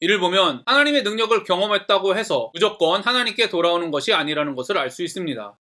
이를 보면 하나님의 능력을 경험했다고 해서 무조건 하나님께 돌아오는 것이 아니라는 것을 알 수 있습니다.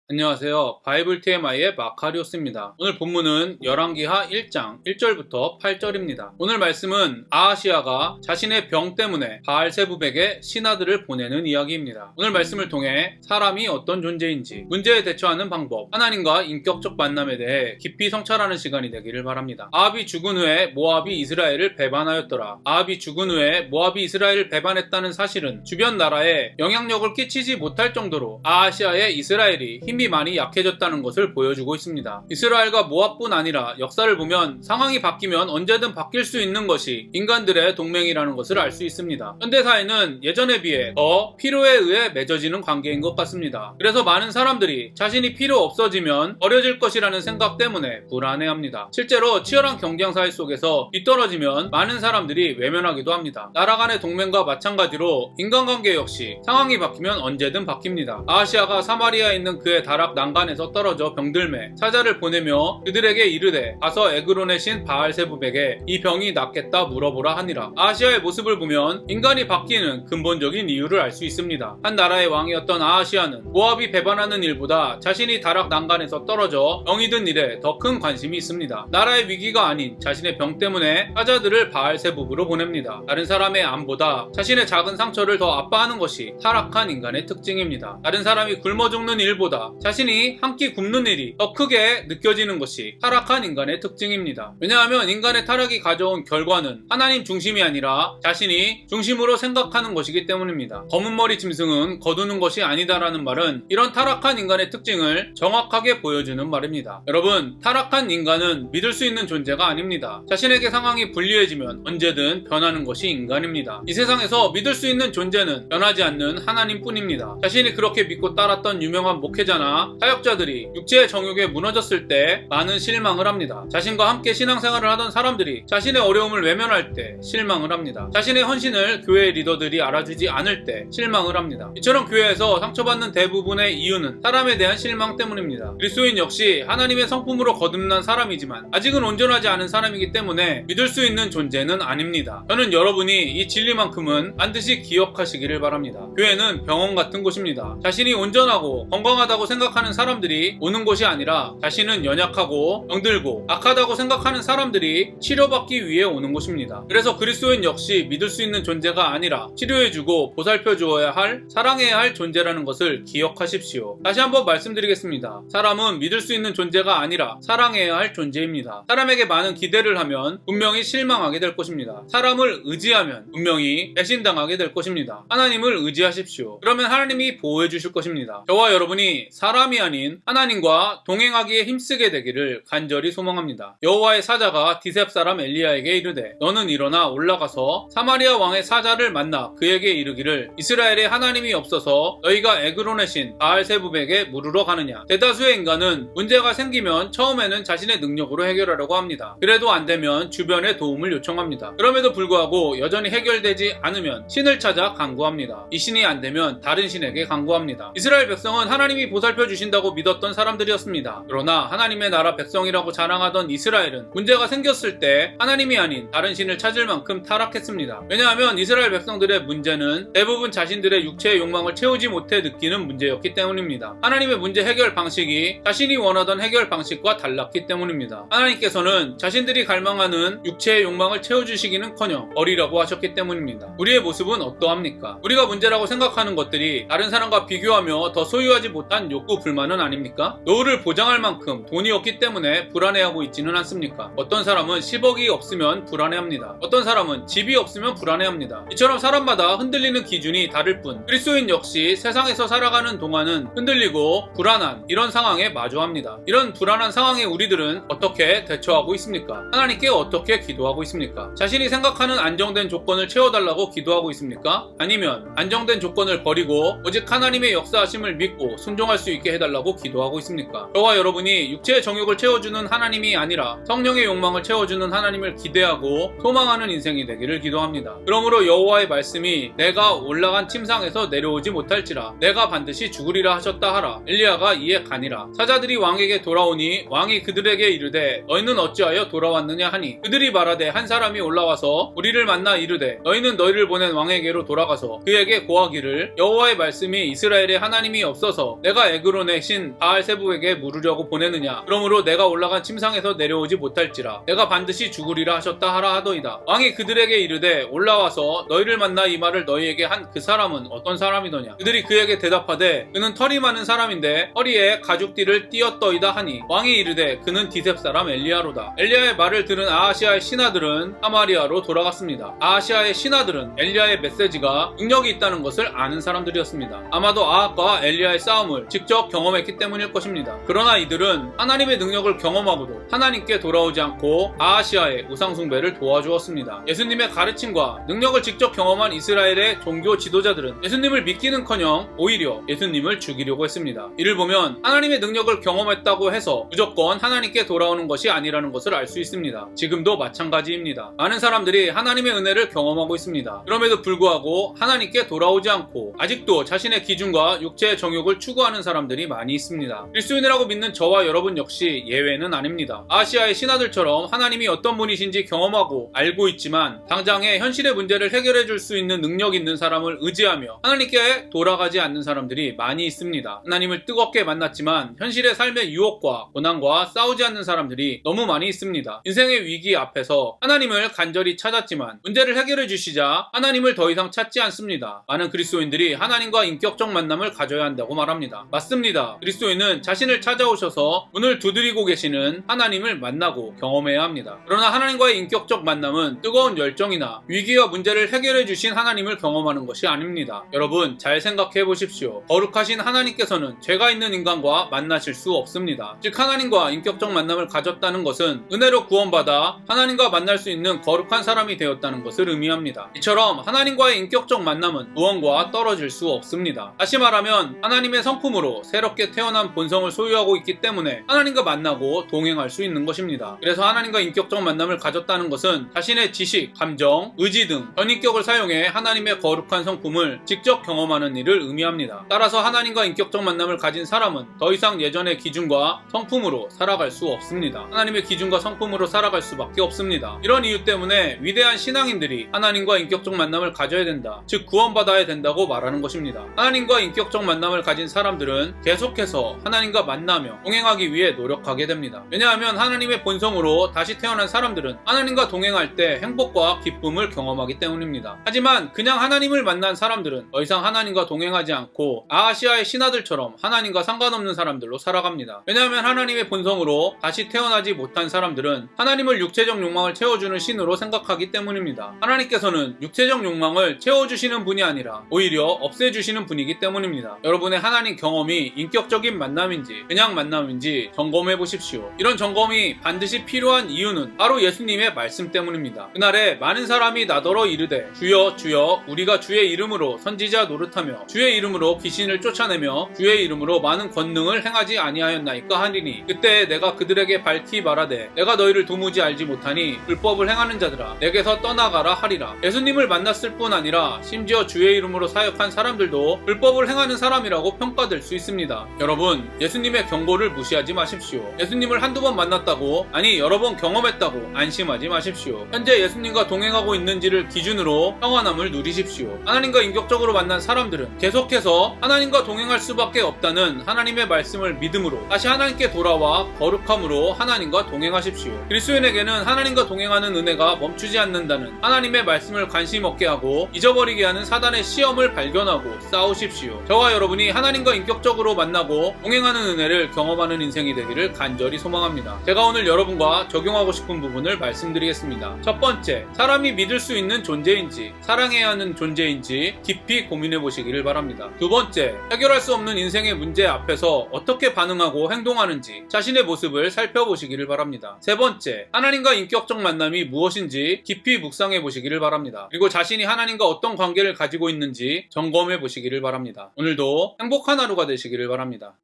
안녕하세요. 바이블 TMI의 마카리오스입니다. 오늘 본문은 열왕기하 1장 1절부터 8절입니다. 오늘 말씀은 아하시아가 자신의 병 때문에 바알세붑에게 신하들을 보내는 이야기입니다. 오늘 말씀을 통해 사람이 어떤 존재인지, 문제에 대처하는 방법, 하나님과 인격적 만남에 대해 깊이 성찰하는 시간이 되기를 바랍니다. 아합이 죽은 후에 모압이 이스라엘을 배반하였더라. 아합이 죽은 후에 모압이 이스라엘을 배반했다는 사실은 주변 나라에 영향력을 끼치지 못할 정도로 아하시아의 이스라엘이 힘이 많이 약해졌다는 것을 보여주고 있습니다. 이스라엘과 모압뿐 아니라 역사를 보면 상황이 바뀌면 언제든 바뀔 수 있는 것이 인간들의 동맹이라는 것을 알 수 있습니다. 현대사회는 예전에 비해 더 필요에 의해 맺어지는 관계인 것 같습니다. 그래서 많은 사람들이 자신이 필요 없어지면 버려질 것이라는 생각 때문에 불안해합니다. 실제로 치열한 경쟁 사회 속에서 뒤떨어지면 많은 사람들이 외면하기도 합니다. 나라 간의 동맹과 마찬가지로 인간관계 역시 상황이 바뀌면 언제든 바뀝니다. 아하시아가 사마리아에 있는 그의 다락 난간에서 떨어져 병들매 사자를 보내며 그들에게 이르되 가서 에그론의 신 바알세붑에게 이 병이 낫겠다 물어보라 하니라. 아하시아의 모습을 보면 인간이 바뀌는 근본적인 이유를 알 수 있습니다. 한 나라의 왕이었던 아하시아는 모압이 배반하는 일보다 자신이 다락 난간에서 떨어져 병이 든 일에 더 큰 관심이 있습니다. 나라의 위기가 아닌 자신의 병 때문에 사자들을 바알세붑으로 보냅니다. 다른 사람의 암보다 자신의 작은 상처를 더 아파하는 것이 타락한 인간의 특징입니다. 다른 사람이 굶어 죽는 일보다 자신이 한 끼 굶는 일이 더 크게 느껴지는 것이 타락한 인간의 특징입니다. 왜냐하면 인간의 타락이 가져온 결과는 하나님 중심이 아니라 자신이 중심으로 생각하는 것이기 때문입니다. 검은 머리 짐승은 거두는 것이 아니다라는 말은 이런 타락한 인간의 특징을 정확하게 보여주는 말입니다. 여러분, 타락한 인간은 믿을 수 있는 존재가 아닙니다. 자신에게 상황이 불리해지면 언제든 변하는 것이 인간입니다. 이 세상에서 믿을 수 있는 존재는 변하지 않는 하나님뿐입니다. 자신이 그렇게 믿고 따랐던 유명한 목회자나 사역자들이 육체의 정욕에 무너졌을 때 많은 실망을 합니다. 자신과 함께 신앙생활을 하던 사람들이 자신의 어려움을 외면할 때 실망을 합니다. 자신의 헌신을 교회 리더들이 알아주지 않을 때 실망을 합니다. 이처럼 교회에서 상처받는 대부분의 이유는 사람에 대한 실망 때문입니다. 그리스도인 역시 하나님의 성품으로 거듭난 사람이지만 아직은 온전하지 않은 사람이기 때문에 믿을 수 있는 존재는 아닙니다. 저는 여러분이 이 진리만큼은 반드시 기억하시기를 바랍니다. 교회는 병원 같은 곳입니다. 자신이 온전하고 건강하다고 생각하는 사람들이 오는 곳이 아니라 자신은 연약하고 병들고 악하다고 생각하는 사람들이 치료받기 위해 오는 곳입니다. 그래서 그리스도인 역시 믿을 수 있는 존재가 아니라 치료해주고 보살펴주어야 할, 사랑해야 할 존재라는 것을 기억하십시오. 다시 한번 말씀드리겠습니다. 사람은 믿을 수 있는 존재가 아니라 사랑해야 할 존재입니다. 사람에게 많은 기대를 하면 분명히 실망하게 될 것입니다. 사람을 의지하면 분명히 배신당하게 될 것입니다. 하나님을 의지하십시오. 그러면 하나님이 보호해 주실 것입니다. 저와 여러분이 사람이 아닌 하나님과 동행하기에 힘쓰게 되기를 간절히 소망합니다. 여호와의 사자가 디셉 사람 엘리야에게 이르되 너는 일어나 올라가서 사마리아 왕의 사자를 만나 그에게 이르기를 이스라엘에 하나님이 없어서 너희가 에그론의 신 바알세붑에게 물으러 가느냐. 대다수의 인간은 문제가 생기면 처음에는 자신의 능력으로 해결하려고 합니다. 그래도 안 되면 주변의 도움을 요청합니다. 그럼에도 불구하고 여전히 해결되지 않으면 신을 찾아 간구합니다. 이 신이 안 되면 다른 신에게 간구합니다. 이스라엘 백성은 하나님이 보살펴 주신다고 믿었던 사람들이었습니다. 그러나 하나님의 나라 백성이라고 자랑하던 이스라엘은 문제가 생겼을 때 하나님이 아닌 다른 신을 찾을 만큼 타락했습니다. 왜냐하면 이스라엘 백성들의 문제는 대부분 자신들의 육체의 욕망을 채우지 못해 느끼는 문제였기 때문입니다. 하나님의 문제 해결 방식이 자신이 원하던 해결 방식과 달랐기 때문입니다. 하나님께서는 자신들이 갈망하는 육체의 욕망을 채워주시기는커녕 어리라고 하셨기 때문입니다. 우리의 모습은 어떠합니까? 우리가 문제라고 생각하는 것들이 다른 사람과 비교하며 더 소유하지 못한 욕구 불만은 아닙니까? 노후를 보장할 만큼 돈이 없기 때문에 불안해하고 있지는 않습니까? 어떤 사람은 10억이 없으면 불안해합니다. 어떤 사람은 집이 없으면 불안해합니다. 이처럼 사람마다 흔들리는 기준이 다를 뿐 그리스도인 역시 세상에서 살아가는 동안은 흔들리고 불안한 이런 상황에 마주합니다. 이런 불안한 상황에 우리들은 어떻게 대처하고 있습니까? 하나님께 어떻게 기도하고 있습니까? 자신이 생각하는 안정된 조건을 채워달라고 기도하고 있습니까? 아니면 안정된 조건을 버리고 오직 하나님의 역사하심을 믿고 순종할 수 있게 해달라고 기도하고 있습니까? 저와 여러분이 육체의 정욕을 채워주는 하나님이 아니라 성령의 욕망을 채워주는 하나님을 기대하고 소망하는 인생이 되기를 기도합니다. 그러므로 여호와의 말씀이 내가 올라간 침상에서 내려오지 못할지라 내가 반드시 죽으리라 하셨다 하라. 엘리야가 이에 가니라. 사자들이 왕에게 돌아오니 왕이 그들에게 이르되 너희는 어찌하여 돌아왔느냐 하니 그들이 말하되 한 사람이 올라와서 우리를 만나 이르되 너희는 너희를 보낸 왕에게로 돌아가서 그에게 고하기를 여호와의 말씀이 이스라엘의 하나님이 없어서 내가 에그론의 신 바알세부에게 물으려고 보내느냐. 그러므로 내가 올라간 침상에서 내려오지 못할지라 내가 반드시 죽으리라 하셨다 하라 하더이다. 왕이 그들에게 이르되 올라와서 너희를 만나 이 말을 너희에게 한 그 사람은 어떤 사람이더냐. 그들이 그에게 대답하되 그는 털이 많은 사람인데 허리에 가죽띠를 띠었더이다 하니 왕이 이르되 그는 디셉 사람 엘리야로다. 엘리야의 말을 들은 아하시아의 신하들은 사마리아로 돌아갔습니다. 아하시아의 신하들은 엘리야의 메시지가 능력이 있다는 것을 아는 사람들이었습니다. 아마도 아합과 엘리야의 싸움을 직접 경험했기 때문일 것입니다. 그러나 이들은 하나님의 능력을 경험하고도 하나님께 돌아오지 않고 아하시아의 우상숭배를 도와주었습니다. 예수님의 가르침과 능력을 직접 경험한 이스라엘의 종교 지도자들은 예수님을 믿기는커녕 오히려 예수님을 죽이려고 했습니다. 이를 보면 하나님의 능력을 경험했다고 해서 무조건 하나님께 돌아오는 것이 아니라는 것을 알 수 있습니다. 지금도 마찬가지입니다. 많은 사람들이 하나님의 은혜를 경험하고 있습니다. 그럼에도 불구하고 하나님께 돌아오지 않고 아직도 자신의 기준과 육체의 정욕을 추구하는 사람들이 많이 있습니다. 그리스도인이라고 믿는 저와 여러분 역시 예외는 아닙니다. 아시아의 신하들처럼 하나님이 어떤 분이신지 경험하고 알고 있지만 당장의 현실의 문제를 해결해 줄 수 있는 능력 있는 사람을 의지하며 하나님께 돌아가지 않는 사람들이 많이 있습니다. 하나님을 뜨겁게 만났지만 현실의 삶의 유혹과 고난과 싸우지 않는 사람들이 너무 많이 있습니다. 인생의 위기 앞에서 하나님을 간절히 찾았지만 문제를 해결해 주시자 하나님을 더 이상 찾지 않습니다. 많은 그리스도인들이 하나님과 인격적 만남을 가져야 한다고 말합니다. 맞습니다. 그리스도인은 자신을 찾아오셔서 문을 두드리고 계시는 하나님을 만나고 경험해야 합니다. 그러나 하나님과의 인격적 만남은 뜨거운 열정이나 위기와 문제를 해결해 주신 하나님을 경험하는 것이 아닙니다. 여러분 잘 생각해 보십시오. 거룩하신 하나님께서는 죄가 있는 인간과 만나실 수 없습니다. 즉 하나님과 인격적 만남을 가졌다는 것은 은혜로 구원받아 하나님과 만날 수 있는 거룩한 사람이 되었다는 것을 의미합니다. 이처럼 하나님과의 인격적 만남은 무언과 떨어질 수 없습니다. 다시 말하면 하나님의 성품으로 새롭게 태어난 본성을 소유하고 있기 때문에 하나님과 만나고 동행할 수 있는 것입니다. 그래서 하나님과 인격적 만남을 가졌다는 것은 자신의 지식, 감정, 의지 등 전인격을 사용해 하나님의 거룩한 성품을 직접 경험하는 일을 의미합니다. 따라서 하나님과 인격적 만남을 가진 사람은 더 이상 예전의 기준과 성품으로 살아갈 수 없습니다. 하나님의 기준과 성품으로 살아갈 수밖에 없습니다. 이런 이유 때문에 위대한 신앙인들이 하나님과 인격적 만남을 가져야 된다, 즉 구원받아야 된다고 말하는 것입니다. 하나님과 인격적 만남을 가진 사람들은 계속해서 하나님과 만나며 동행하기 위해 노력하게 됩니다. 왜냐하면 하나님의 본성으로 다시 태어난 사람들은 하나님과 동행할 때 행복과 기쁨을 경험하기 때문입니다. 하지만 그냥 하나님을 만난 사람들은 더 이상 하나님과 동행하지 않고 아시아의 신하들처럼 하나님과 상관없는 사람들로 살아갑니다. 왜냐하면 하나님의 본성으로 다시 태어나지 못한 사람들은 하나님을 육체적 욕망을 채워주는 신으로 생각하기 때문입니다. 하나님께서는 육체적 욕망을 채워주시는 분이 아니라 오히려 없애주시는 분이기 때문입니다. 여러분의 하나님 경험이 인격적인 만남인지 그냥 만남인지 점검해 보십시오. 이런 점검이 반드시 필요한 이유는 바로 예수님의 말씀 때문입니다. 그날에 많은 사람이 나더러 이르되 주여 주여 우리가 주의 이름으로 선지자 노릇하며 주의 이름으로 귀신을 쫓아내며 주의 이름으로 많은 권능을 행하지 아니하였나이까 하리니 그때 내가 그들에게 밝히 말하되 내가 너희를 도무지 알지 못하니 불법을 행하는 자들아 내게서 떠나가라 하리라. 예수님을 만났을 뿐 아니라 심지어 주의 이름으로 사역한 사람들도 불법을 행하는 사람이라고 평가될 수 있습니다. 여러분 예수님의 경고를 무시하지 마십시오. 예수님을 한두 번 만났다고 아니 여러 번 경험했다고 안심하지 마십시오. 현재 예수님과 동행하고 있는지를 기준으로 평안함을 누리십시오. 하나님과 인격적으로 만난 사람들은 계속해서 하나님과 동행할 수밖에 없다는 하나님의 말씀을 믿음으로 다시 하나님께 돌아와 거룩함으로 하나님과 동행하십시오. 그리스도인에게는 하나님과 동행하는 은혜가 멈추지 않는다는 하나님의 말씀을 관심 없게 하고 잊어버리게 하는 사단의 시험을 발견하고 싸우십시오. 저와 여러분이 하나님과 인격적으로 만나고 동행하는 은혜를 경험하는 인생이 되기를 간절히 소망합니다. 제가 오늘 여러분과 적용하고 싶은 부분을 말씀드리겠습니다. 첫 번째, 사람이 믿을 수 있는 존재인지 사랑해야 하는 존재인지 깊이 고민해 보시기를 바랍니다. 두 번째, 해결할 수 없는 인생의 문제 앞에서 어떻게 반응하고 행동하는지 자신의 모습을 살펴보시기를 바랍니다. 세 번째, 하나님과 인격적 만남이 무엇인지 깊이 묵상해 보시기를 바랍니다. 그리고 자신이 하나님과 어떤 관계를 가지고 있는지 점검해 보시기를 바랍니다. 오늘도 행복한 하루가 되시기를 바랍니다.